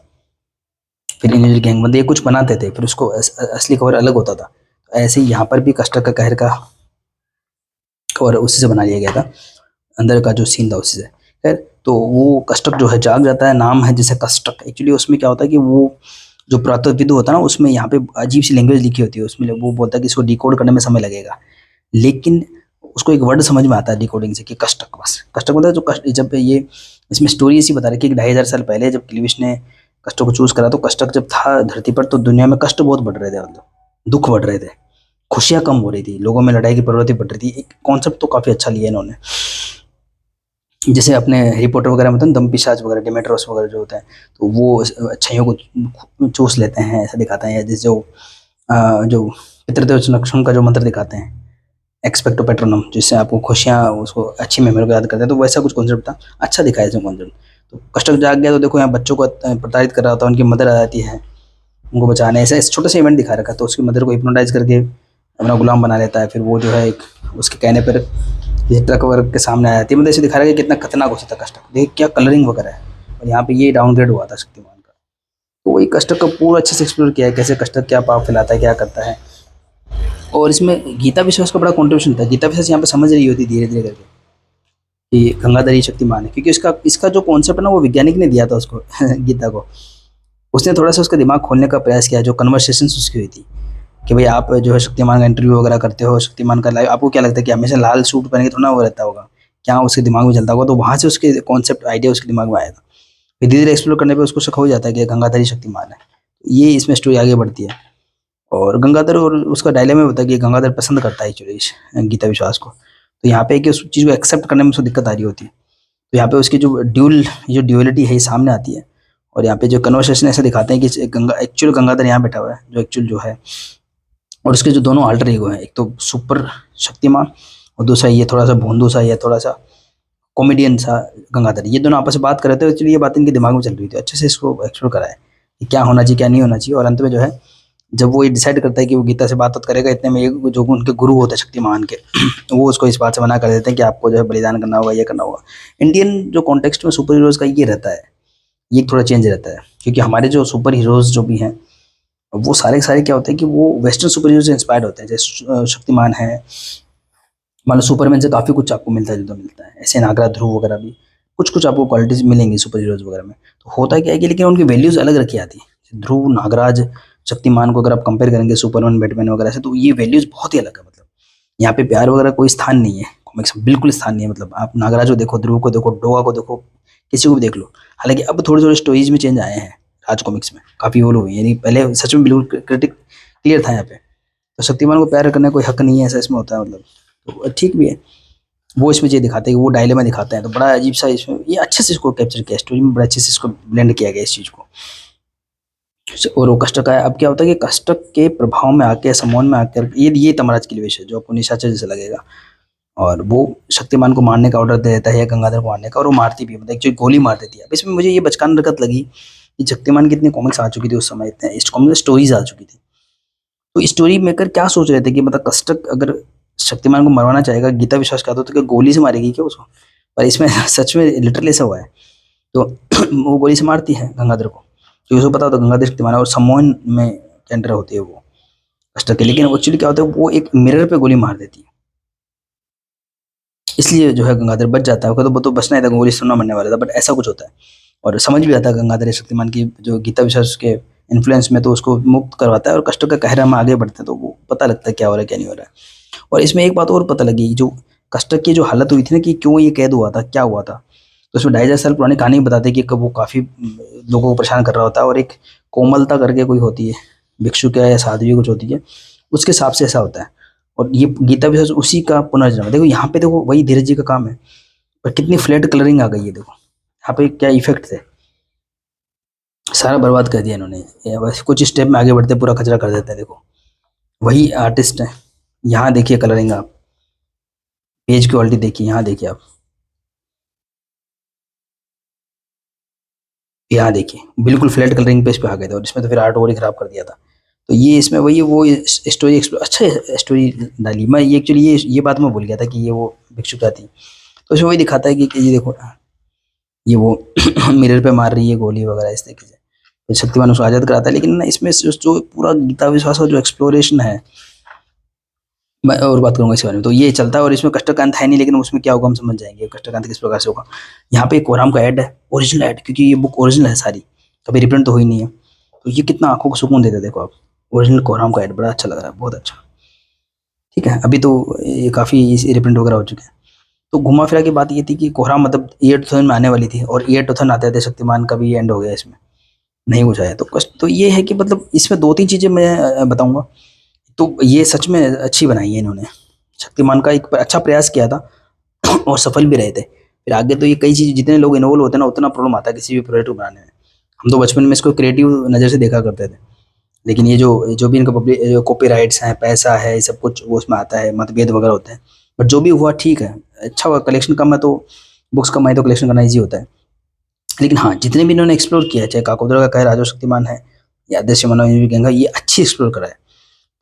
फिर इनविजिबल गैंग बंदे कुछ बनाते थे, फिर उसको असली कवर अलग होता था। तो ऐसे ही यहाँ पर भी कष्टक का कहर का कवर उसी से बना लिया गया था, अंदर का जो सीन था उसी से। खैर, तो वो कष्टक जो है जाग जाता है, नाम है जैसे कष्टक। एक्चुअली उसमें क्या होता है कि वो जो पुरातत्वविद होता है ना, उसमें यहाँ पे अजीब सी लैंग्वेज लिखी होती है उसमें, वो बोलता है कि इसको डिकोड करने में समय लगेगा, लेकिन उसको एक वर्ड समझ में आता है डिकोडिंग से, कि कष्टक। बस कष्टक मतलब जो कष्ट, जब ये इसमें स्टोरी ऐसी बता रही है कि 2500 साल पहले जब किल्विश ने कष्टों को चूज करा, तो कष्टक जब था धरती पर, तो दुनिया में कष्ट बहुत बढ़ रहे थे, मतलब दुख बढ़ रहे थे, खुशियां कम हो रही थी, लोगों में लड़ाई की प्रवृत्ति बढ़ रही थी। एक कॉन्सेप्ट तो काफी अच्छा लिया इन्होंने। जैसे अपने हैरी पॉटर वगैरह में तो दम पिशाच वगैरह, डिमेट्रोस वगैरह जो होते हैं, तो वो अच्छाइयों को चूस लेते हैं, ऐसा दिखाते हैं। जैसे जो पितृदेव संरक्षण का जो मंत्र दिखाते हैं, एक्सपेक्टो पेट्रोनम, जिससे आपको खुशियाँ, उसको अच्छी मेमोरी को याद करते हैं, तो वैसा कुछ कॉन्सेप्ट था। अच्छा दिखाया इसमें कॉन्सेप्ट। तो कष्टक जाग गया, तो देखो यहाँ बच्चों को प्रताड़ित कर रहा था, उनकी मदर आ जाती है उनको बचाने। ऐसा छोटे से इवेंट दिखा रखा, तो उसकी मदर को हिप्नोटाइज करके अपना गुलाम बना लेता है। फिर वो जो है एक उसके कहने पर ये ट्रक वर्क के सामने आ जाती है। मतलब ऐसे दिखा रहा है कि कितना खतरनाक हो सकता है कष्टक, देख क्या कलरिंग वगैरह है। और यहाँ पे ये डाउनग्रेड हुआ था शक्तिमान का। तो वही कष्टक का पूरा अच्छे से एक्सप्लोर किया है, कैसे कष्टक क्या पाव फैलाता है, क्या करता है। और इसमें गीता विश्वास का बड़ा कॉन्ट्रीब्यूशन था। गीता विश्वास यहाँ पे समझ रही होती धीरे धीरे करके कि गंगाधर ही शक्तिमान है, क्योंकि इसका इसका जो कॉन्सेप्ट है ना, वो वैज्ञानिक ने दिया था उसको गीता को। उसने थोड़ा सा उसका दिमाग खोलने का प्रयास किया, जो कन्वर्सेशन उसकी हुई थी कि भाई आप जो है शक्तिमान का इंटरव्यू वगैरह करते हो, शक्तिमान का लाइव, आपको क्या लगता है कि हमेशा लाल सूट पहन के थोड़ा वो रहता होगा, क्या उसके दिमाग में चलता होगा, तो वहाँ से उसके कॉन्सेप्ट आइडिया उसके दिमाग में आया था। फिर धीरे धीरे एक्सप्लोर करने पे उसको शक हो जाता है कि गंगाधर ही शक्तिमान है। ये इसमें स्टोरी आगे बढ़ती है। और गंगाधर और उसका डायलेमा होता है कि गंगाधर पसंद करता है एक्चुअली गीता विश्वास को। तो यहाँ पे कि उस चीज़ को एक्सेप्ट करने में उसको दिक्कत आ रही होती है। तो यहाँ पे उसकी जो ड्यूअलिटी है ये सामने आती है। और यहाँ पे जो कन्वर्सेशन ऐसे दिखाते हैं कि एक्चुअल गंगाधर यहाँ बैठा हुआ है जो एक्चुअल जो है, और उसके जो दोनों अल्टर ईगो है, एक तो सुपर शक्तिमान और दूसरा ये थोड़ा सा भोंदू सा या थोड़ा सा कॉमेडियन सा गंगाधर। ये दोनों आपस में बात कर रहे थे, एक्चुअली ये बात इनके दिमाग में चल रही थी। अच्छे से इसको एक्सप्लोर करा है कि क्या होना चाहिए क्या नहीं होना चाहिए। और अंत में जो है जब वो ये डिसाइड करता है कि वो गीता से बात करेगा, इतने में एक जो उनके गुरु होते हैं शक्तिमान के वो उसको इस बात से मना कर देते हैं कि आपको जो है बलिदान करना होगा, ये करना होगा। इंडियन जो कॉन्टेक्स्ट में सुपर हीरोज़ का ये रहता है, ये थोड़ा चेंज रहता है, क्योंकि हमारे जो सुपर हीरोज़ जो भी हैं वो सारे के सारे क्या होते हैं कि वो वेस्टर्न सुपर हीरो से इंस्पायर्ड होते हैं। जैसे शक्तिमान है, मान लो सुपरमैन से काफ़ी कुछ आपको मिलता है जुलता मिलता है। ऐसे नागराज ध्रुव वगैरह भी कुछ कुछ आपको क्वालिटीज़ मिलेंगी सुपर हीरोज़ वगैरह में। तो होता क्या है कि लेकिन उनकी वैल्यूज़ अलग रखी आती है। ध्रुव, नागराज, शक्तिमान को अगर आप कंपेयर करेंगे सुपरमैन, बैटमैन वगैरह से, तो ये वैल्यूज़ बहुत ही अलग है। मतलब यहाँ पे प्यार वगैरह कोई स्थान नहीं है कॉमिक्स में, बिल्कुल स्थान नहीं है। मतलब आप नागराज को देखो, ध्रुव को देखो, डोगा को देखो, किसी को भी देख लो। हालांकि अब थोड़े थोड़े स्टोरीज में चेंज आए हैं राज कॉमिक्स में, काफ़ी वो लोग हुई, यानी पहले सच में बिल्कुल क्रिटिक क्लियर था यहाँ पे। तो शक्तिमान को प्यार करने का कोई हक नहीं है, ऐसा इसमें होता है। मतलब तो ठीक भी है। वो इसमें ये दिखाते हैं कि वो डायलेमा दिखाते हैं, तो बड़ा अजीब सा इसमें ये अच्छे से इसको कैप्चर किया स्टोरी में, बड़ा अच्छे से इसको ब्लेंड किया गया इस चीज़ को। और वो कष्टक है। अब क्या होता है कि कष्टक के प्रभाव में आके, सम्मोहन में आकर, ये तमराज की विष है जो आपको निशाचर जैसा लगेगा। और वो शक्तिमान को मारने का ऑर्डर दे देता है, गंगाधर को मारने का, और वो मारती भी है, मतलब जो गोली मार देती है। अब इसमें मुझे ये बचकान हरकत लगी कि शक्तिमान की इतनी कॉमिक्स आ चुकी थी उस समय, इतने इस कॉमिक स्टोरीज आ चुकी थी। तो स्टोरी मेकर क्या सोच रहे थे कि मतलब कष्टक अगर शक्तिमान को मरवाना चाहेगा, गीता विश्वास कहता तो क्या गोली से मारेगी क्या उसको? पर इसमें सच में लिटरली ऐसा हुआ है। तो वो गोली से मारती है गंगाधर को, क्योंकि उसको पता होता है गंगाधर शक्तिमान है, और सम्मोहन में एंटर होती है वो कष्टक के। लेकिन एक्चुअली क्या होता है, वो एक मिरर पे गोली मार देती है, इसलिए जो है गंगाधर बच जाता है। वो तो बचना ही था, गोली सुनना मरने वाला था, बट ऐसा कुछ होता है। और समझ भी आता है गंगाधर या शक्तिमान की जो गीता विश्वास के इन्फ्लुएंस में, तो उसको मुक्त करवाता है और कष्टों का कहरा में आगे बढ़ते हैं। तो वो पता लगता है क्या हो रहा है क्या नहीं हो रहा है। और इसमें एक बात और पता लगी, जो कष्टक की जो हालत हुई थी ना कि क्यों ये कैद हुआ था, क्या हुआ था। तो उसमें 2,500 साल पुरानी कहानी बताते हैं कि कब वो काफ़ी लोगों को परेशान कर रहा होता है, और एक कोमलता करके कोई होती है, भिक्षु क्या या साध्वी कुछ होती है, उसके हिसाब से ऐसा होता है। और ये गीता विश्वास उसी का पुनर्जन्म है। देखो यहाँ पे, देखो वही धीरज जी का काम है, पर कितनी फ्लैट कलरिंग आ गई है। देखो यहाँ पे क्या इफेक्ट थे, सारा बर्बाद कर दिया इन्होंने। ये बस कुछ स्टेप में आगे बढ़ते पूरा कचरा कर देते हैं। देखो वही आर्टिस्ट है। यहाँ देखिए कलरिंग, आप पेज की क्वालिटी देखिए, यहाँ देखिए आप, यहाँ देखिए बिल्कुल फ्लैट कलरिंग पेज पे आ गए थे, और इसमें तो फिर आर्ट और ही खराब कर दिया था। तो ये इसमें वही वो स्टोरी अच्छा स्टोरी डाली। मैं ये एक्चुअली ये बात मैं भूल गया था कि ये वो भिक्षुका थी। तो उसमें वही दिखाता है कि ये देखो, ये वो मिरर पे मार रही है गोली वगैरह इस तरीके से, तो शक्तिमान उसको आजाद कराता है। लेकिन ना इसमें जो पूरा गीता विश्वास का जो एक्सप्लोरेशन है, मैं और बात करूंगा इस बारे में। तो ये चलता है, और इसमें कष्टकांत है नहीं, लेकिन उसमें क्या होगा हम समझ जाएंगे कष्टकांत किस प्रकार से होगा। यहाँ पे एक कोराम का ऐड है, ओरिजिनल ऐड, क्योंकि ये बुक ओरिजिनल है सारी, कभी रिप्रिंट तो हुई नहीं है। तो ये कितना आंखों को सुकून देता है। देखो आप, ओरिजिनल कोराम का ऐड बड़ा अच्छा लग रहा है, बहुत अच्छा। ठीक है, अभी तो ये काफ़ी रिप्रिंट वगैरह हो चुके हैं। तो घुमा फिरा की बात ये थी कि कोहराम मतलब ईयर 2000 में आने वाली थी, और ईयर 2000 आते आते शक्तिमान का भी एंड हो गया इसमें, नहीं कुछ आया। तो कष्ट तो ये है कि मतलब इसमें दो तीन चीज़ें मैं बताऊंगा। तो ये सच में अच्छी बनाई है इन्होंने, शक्तिमान का एक अच्छा प्रयास किया था और सफल भी रहे थे। फिर आगे तो ये कई चीज़, जितने लोग इन्वॉल्व होते हैं ना, उतना प्रॉब्लम आता है किसी भी प्रोजेक्ट को बनाने में। हम तो बचपन में इसको क्रिएटिव नज़र से देखा करते थे, लेकिन ये जो जो भी इनका पब्लिक जो कॉपीराइट्स हैं, पैसा है, ये सब कुछ वो उसमें आता है, मतभेद वगैरह होते हैं। बट जो भी हुआ ठीक है, अच्छा हुआ। कलेक्शन कम है तो बुक्स कम है तो कलेक्शन करना ईजी होता है। लेकिन हाँ, जितने भी इन्होंने एक्सप्लोर किया है, चाहे काकोदरा का कह राजो शक्तिमान है या दृश्य मनोरंजन गंगा, ये अच्छी एक्सप्लोर करा है।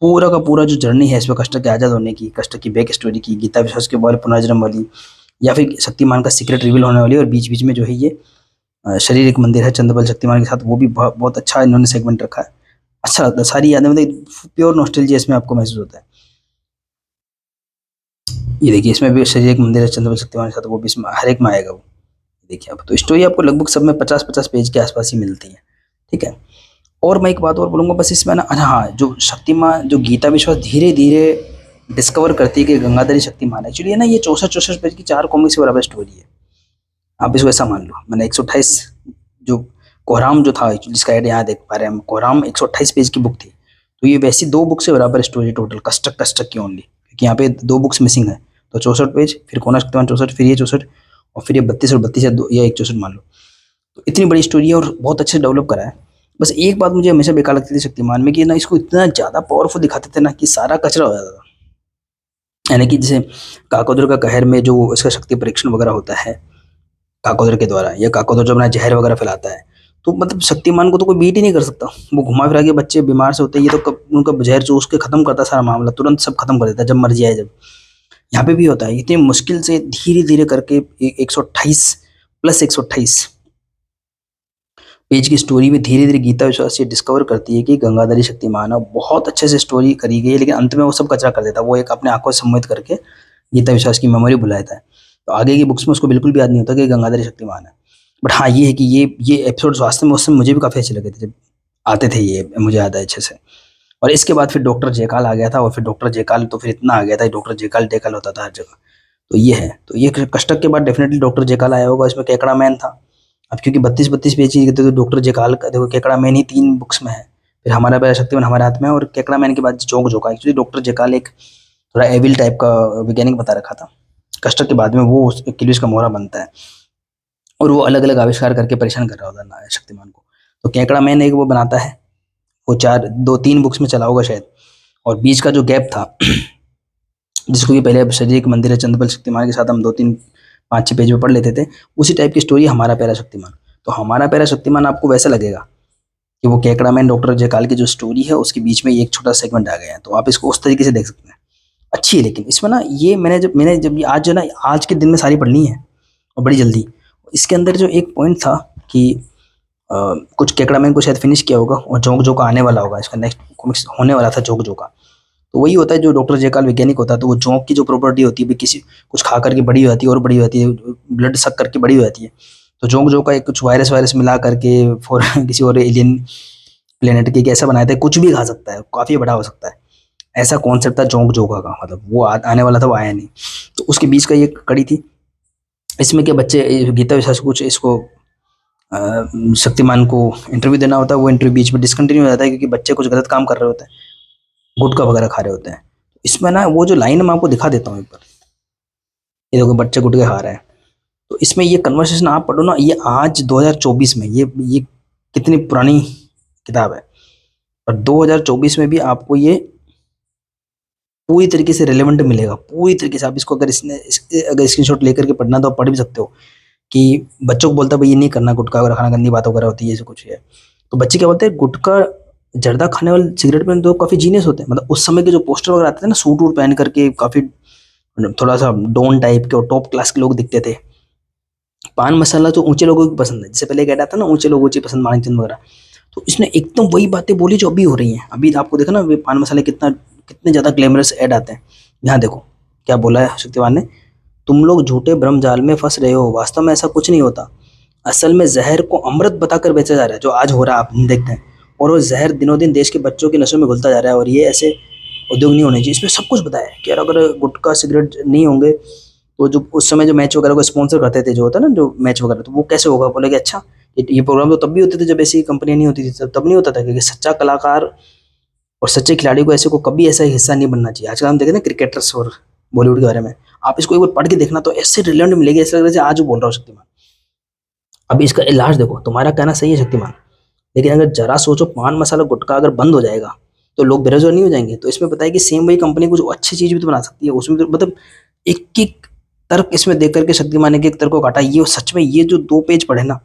पूरा का पूरा जो जर्नी है इसमें, कष्ट के आज़ाद होने की, कष्ट की बैक स्टोरी की, गीता विश्वास के बारे पुनर्जन्म वाली, या फिर शक्तिमान का सीक्रेट रिवील होने वाली, और बीच बीच में जो है ये शरीर एक मंदिर है चंद्रबल शक्तिमान के साथ, वो भी बहुत अच्छा इन्होंने सेगमेंट रखा है। अच्छा लगता है, सारी यादें, मतलब प्योर नॉस्टैल्जिया इसमें आपको महसूस होता है। ये देखिए, इसमें भी शरीर एक मंदिर है चंद्रबल शक्तिमान के साथ, वो भी इसमें हर एक में आएगा वो। देखिए आप, तो स्टोरी आपको लगभग सब में 50-50 पेज के आसपास ही मिलती है। ठीक है। और मैं एक बात और बोलूँगा बस इसमें ना, अच्छा हाँ, जो शक्तिमान, जो गीता विश्वास धीरे धीरे डिस्कवर करती है कि गंगाधरी शक्तिमान एक्चुअली है ना, ये 64-64 पेज की 4 कॉमिक्स के बराबर स्टोरी है। आप इसको ऐसा मान लो, मैंने 128 जो कोहराम जो था जिसका ऐड यहाँ देख पा रहे हैं हम, कोहराम 128 पेज की बुक थी, तो ये वैसी 2 बुक से बराबर स्टोरी टोटल कष्टक कष्टक की ओनली, क्योंकि यहाँ पे 2 बुक्स मिसिंग है। तो 64 पेज, फिर कोना शक्तिमान 64, फिर ये 64, और फिर ये 32 और 32 या एक 64 मान लो। तो इतनी बड़ी स्टोरी है और बहुत अच्छे से डेवलप करा है। बस एक बात मुझे हमेशा बेकार लगती थी शक्तिमान में कि ना इसको इतना ज़्यादा पावरफुल दिखाते थे ना कि सारा कचरा हो जाता था। यानी कि जैसे काकोदर का कहर में जो इसका शक्ति परीक्षण वगैरह होता है काकोदर के द्वारा, या काकोदर जो अपना जहर वगैरह फैलाता है, तो मतलब शक्तिमान को तो कोई बीट ही नहीं कर सकता। वो घुमा फिरा के बच्चे बीमार से होते हैं, ये तो उनका जहर चूस के खत्म करता है सारा मामला, तुरंत सब खत्म कर देता है जब मर्जी आए जब। यहाँ पे भी होता है, इतनी मुश्किल से धीरे धीरे करके 128 प्लस 128 पेज की स्टोरी में धीरे धीरे गीता विश्वास ये डिस्कवर करती है कि गंगाधरी शक्तिमान है। बहुत अच्छे से स्टोरी करी गई है, लेकिन अंत में वो सब कचरा कर देता है। वो एक अपने आंखों से सम्मोहित करके गीता विश्वास की मेमोरी भुलाता है, तो आगे की बुक्स में उसको बिल्कुल भी याद नहीं होता कि गंगाधरी शक्तिमान है। बट हाँ, ये है कि ये एपिसोड वास्तव में उस समय मुझे भी काफ़ी अच्छे लगे थे जब आते थे, ये मुझे याद है अच्छे से। और इसके बाद फिर डॉक्टर जेकाल आ गया था, और फिर डॉक्टर जेकाल तो फिर इतना आ गया था, डॉक्टर जेकाल टेकल होता था हर जगह। तो ये है, तो ये कष्टक के बाद डेफिनेटली डॉक्टर जेकाल आया होगा। इसमें केकड़ा मैन था। अब क्योंकि 32-32 पेज की तो डॉक्टर जेकाल का देखो, केकड़ा मैन ही 3 बुक्स में है, फिर हमारा प्यारा शक्तिमान हमारे हाथ में है, और केकड़ा मैन के बाद जोक जोका। एक्चुअली डॉक्टर जेकाल एक थोड़ा एविल टाइप का वैज्ञानिक बता रखा था। कष्टक के बाद में वो किलिस का मोहरा बनता है, और वो अलग अलग आविष्कार करके परेशान कर रहा होता है शक्तिमान को। तो केकड़ा मैन एक वो बनाता है, वो 2-3 बुक्स में चला होगा शायद। और बीच का जो गैप था जिसको कि पहले शरीर के मंदिर है चंद्रबल शक्तिमान के साथ हम 2-3-5-6 पेज में पढ़ लेते थे, उसी टाइप की स्टोरी हमारा प्यारा शक्तिमान। तो हमारा प्यारा शक्तिमान आपको वैसा लगेगा कि वो केकड़ा मैन डॉक्टर जेकाल की जो स्टोरी है उसके बीच में एक छोटा सेगमेंट आ गया है, तो आप इसको उस तरीके से देख सकते हैं। अच्छी है, लेकिन इसमें ना ये मैंने जब आज जो ना आज के दिन में सारी पढ़ ली है और बड़ी जल्दी। इसके अंदर जो एक पॉइंट था कि कुछ केकड़ा मैन को शायद फिनिश किया होगा, और जोक जोका आने वाला होगा, इसका नेक्स्ट कॉमिक्स होने वाला था जोक जोका। तो वही होता है जो डॉक्टर जेकाल वैज्ञानिक होता है, तो वो जोंक की जो प्रॉपर्टी होती है किसी कुछ खा करके बड़ी हो जाती है, और बड़ी हो जाती है, ब्लड सक करके बड़ी हो जाती है। तो जोंक जो का एक कुछ वायरस वायरस मिला करके फॉर किसी और एलियन प्लेनेट के ऐसा बनाया था, कुछ भी खा सकता है, काफ़ी बड़ा हो सकता है। ऐसा कॉन्सेप्ट था जोंक जोका का, मतलब वो आने वाला था, वो आया नहीं। तो उसके बीच का ये कड़ी थी। इसमें क्या बच्चे गीता विश्वास कुछ इसको शक्तिमान को इंटरव्यू देना होता है, वो इंटरव्यू बीच में डिसकंटिन्यू हो जाता है क्योंकि बच्चे कुछ गलत काम कर रहे होते हैं, गुटखा वगैरह खा रहे होते हैं। इसमें ना वो जो लाइन मैं आपको दिखा देता हूँ एक बार, ये देखो बच्चे गुटखे खा रहे हैं। तो इसमें ये कन्वर्सेशन आप पढ़ो ना, ये आज 2024 में ये कितनी पुरानी किताब है, और 2024 में भी आपको ये पूरी तरीके से रिलेवेंट मिलेगा, पूरी तरीके से। आप इसको अगर स्क्रीनशॉट लेकर के पढ़ना तो आप पढ़ भी सकते हो कि बच्चों को बोलता है भाई ये नहीं करना, गुटखा वगैरह खाना गंदी बात वगैरह होती है, ऐसे कुछ है। तो बच्चे क्या बोलते हैं, गुटखा जर्दा खाने वाले सिगरेट में तो काफ़ी जीनियस होते हैं। मतलब उस समय के जो पोस्टर वगैरह आते थे ना, सूट वूट पहन करके काफ़ी थोड़ा सा डॉन टाइप के और टॉप क्लास के लोग दिखते थे। पान मसाला तो ऊंचे लोगों को पसंद है, जैसे पहले कहता था ना ऊंचे लोग ऊंची पसंद, मानचंद वगैरह। तो इसने एकदम वही बातें बोली जो अभी हो रही हैं। अभी आपको देखा ना पान मसाले कितने ज़्यादा ग्लैमरस ऐड आते हैं। यहाँ देखो क्या बोला है शक्तिमान ने, तुम लोग झूठे भ्रम जाल में फंस रहे हो, वास्तव में ऐसा कुछ नहीं होता। असल में जहर को अमृत बताकर बेचा जा रहा है, जो आज हो रहा है आप देखते हैं। और वो जहर दिनों दिन देश के बच्चों के नशों में घुलता जा रहा है, और ये ऐसे उद्योग नहीं होने चाहिए। इसमें सब कुछ बताया है कि यार अगर गुटखा सिगरेट नहीं होंगे तो जो उस समय जो मैच वगैरह को स्पॉन्सर करते थे, जो होता है ना जो मैच वगैरह, तो वो कैसे होगा। बोले कि अच्छा ये प्रोग्राम तो तब भी होते थे जब ऐसी कंपनियां नहीं होती थी, तब नहीं होता था, क्योंकि सच्चा कलाकार और सच्चे खिलाड़ी को ऐसे को कभी ऐसा हिस्सा नहीं बनना चाहिए। आजकल हम देखें ना क्रिकेटर्स और बॉलीवुड के बारे में, आप इसको एक बार पढ़ के देखना तो ऐसे रिलेवेंट मिलेगी, ऐसा लग रहा है आज बोल रहा हूँ शक्तिमान। अभी इसका इलाज देखो, तुम्हारा कहना सही है शक्तिमान, लेकिन अगर जरा सोचो पान मसाला गुटखा अगर बंद हो जाएगा तो लोग बेरोजगार नहीं हो जाएंगे। तो इसमें बताया कि सेम वही कंपनी कुछ अच्छी चीज भी तो बना सकती है, उसमें तो मतलब एक एक तर्क इसमें देख करके शक्तिमान ने एक तर्क को काटा। ये सच में ये जो 2 पेज पढ़े ना,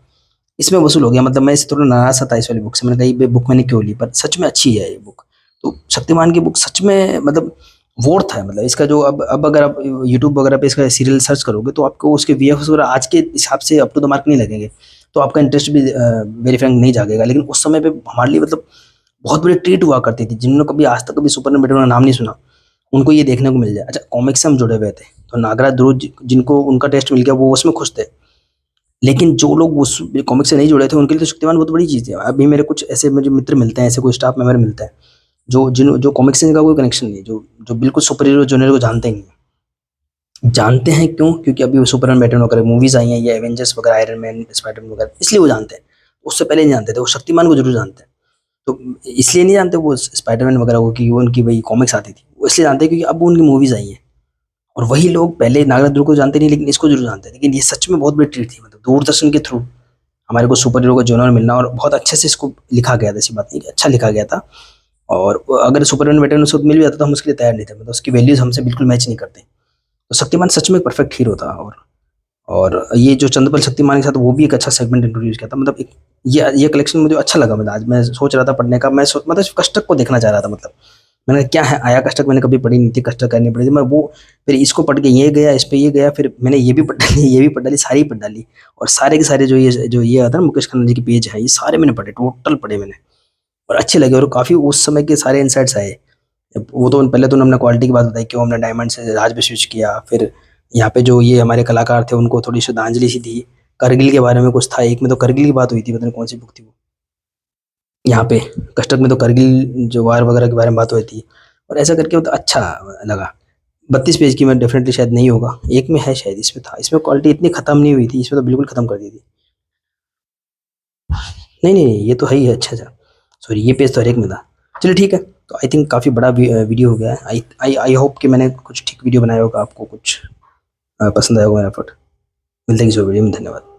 इसमें वसूल हो गया। मतलब मैं इसे थोड़ा नाराज था इस वाली बुक से, मैंने कहा ये बुक मैंने क्यों ली, पर सच में अच्छी है ये बुक। तो शक्तिमान की बुक सच में मतलब वर्थ है। मतलब इसका जो अब अगर आप यूट्यूब वगैरह पे इसका सीरियल सर्च करोगे तो आपको उसके वीएफएक्स वगैरह आज के हिसाब से अप टू द मार्क नहीं लगेंगे, तो आपका इंटरेस्ट भी वेरी फ्रैंक नहीं जागेगा। लेकिन उस समय पे हमारे लिए मतलब बहुत बड़ी ट्रीट हुआ करती थी। जिन्होंने कभी आज तक कभी सुपर नेटवर्क का नाम नहीं सुना, उनको ये देखने को मिल जाए। अच्छा कॉमिक्स से हम जुड़े हुए थे, तो नागराज ध्रुव जिनको उनका टेस्ट मिल गया वो उसमें खुश थे, लेकिन जो लोग उस कॉमिक्स से नहीं जुड़े थे उनके लिए तो शक्तिमान बहुत बड़ी चीज़ है। अभी मेरे कुछ ऐसे मुझे मित्र मिलते हैं, ऐसे कोई स्टाफ मेंबर मिलता है जो कॉमिक्स से इनका कोई कनेक्शन नहीं है, जो जो बिल्कुल सुपर हीरो जॉनर को जानते ही नहीं है। जानते हैं क्यों? क्योंकि अभी वो सुपरमैन बैटमैन वगैरह मूवीज आई हैं, या एवेंजर्स वगैरह, आयरन मैन, स्पाइडरमैन वगैरह, इसलिए वो जानते हैं। उससे पहले नहीं जानते थे, वो शक्तिमान को जरूर जानते हैं। तो इसलिए नहीं जानते वो स्पाइडरमैन वगैरह को कि वो उनकी वही कॉमिक्स आती थी, वो इसलिए जानते हैं क्योंकि अब वो उनकी मूवीज आई हैं। और वही लोग पहले नागराज को जानते नहीं, लेकिन इसको जरूर जानते हैं। लेकिन ये सच में बहुत बड़ी ट्रीट थी, मतलब दूरदर्शन के थ्रू हमारे को सुपर हीरो का जोनर मिलना, और बहुत अच्छे से इसको लिखा गया था। ऐसी बात नहीं कि अच्छा लिखा गया था। और अगर सुपरमैन बैटमैन उसको मिल भी जाता तो हम उसके लिए तैयार नहीं थे, मतलब उसकी वैल्यूज हमसे बिल्कुल मैच नहीं करते। तो शक्तिमान सच में एक परफेक्ट हीरो था। और ये जो चंद्रबल शक्तिमान के साथ वो भी एक अच्छा सेगमेंट इंट्रोड्यूस किया था, मतलब एक ये कलेक्शन मुझे अच्छा लगा। मतलब आज मैं सोच रहा था पढ़ने का, मतलब कष्टक को देखना चाह रहा था। मतलब मैंने कहा, क्या है आया कष्टक, मैंने कभी पढ़ी नहीं थी, कष्टक करनी पड़ी थी मैं वो। फिर इसको पढ़ के ये गया, इस पे ये गया, फिर मैंने ये भी पढ़ डाली, ये भी पढ़ डाली, सारी पढ़ डाली। और सारे के सारे जो ये आता है ना, मुकेश खन्ना जी के पेज है, ये सारे मैंने पढ़े, टोटल पढ़े मैंने। और अच्छे लगे, और काफ़ी उस समय के सारे इंसाइट्स आए। वो तो पहले तो हमने क्वालिटी की बात बताई, क्यों हमने डायमंड से राज पे स्विच किया। फिर यहाँ पे जो ये हमारे कलाकार थे उनको थोड़ी श्रद्धांजलि सी दी। करगिल के बारे में कुछ था, एक में तो करगिल की बात हुई थी, पता नहीं कौन सी बुक थी वो। यहाँ पे कष्टक में तो करगिल जो वार वगैरह के बारे में बात हुई थी। और ऐसा करके मतलब अच्छा लगा। 32 पेज की मैं डेफिनेटली शायद नहीं होगा, एक में है शायद, इसमें था। इसमें क्वालिटी इतनी खत्म नहीं हुई थी, इसमें तो बिल्कुल खत्म कर दी थी। नहीं नहीं नहीं, ये तो है ही है। अच्छा अच्छा, सॉरी, ये पेज तो हर एक में था। चलिए ठीक है। तो आई थिंक काफ़ी बड़ा वीडियो हो गया है। आई आई आई होप कि मैंने कुछ ठीक वीडियो बनाया होगा, आपको कुछ पसंद आया होगा मेरा एफर्ट। मिलते हैं किसी और वीडियो में। धन्यवाद।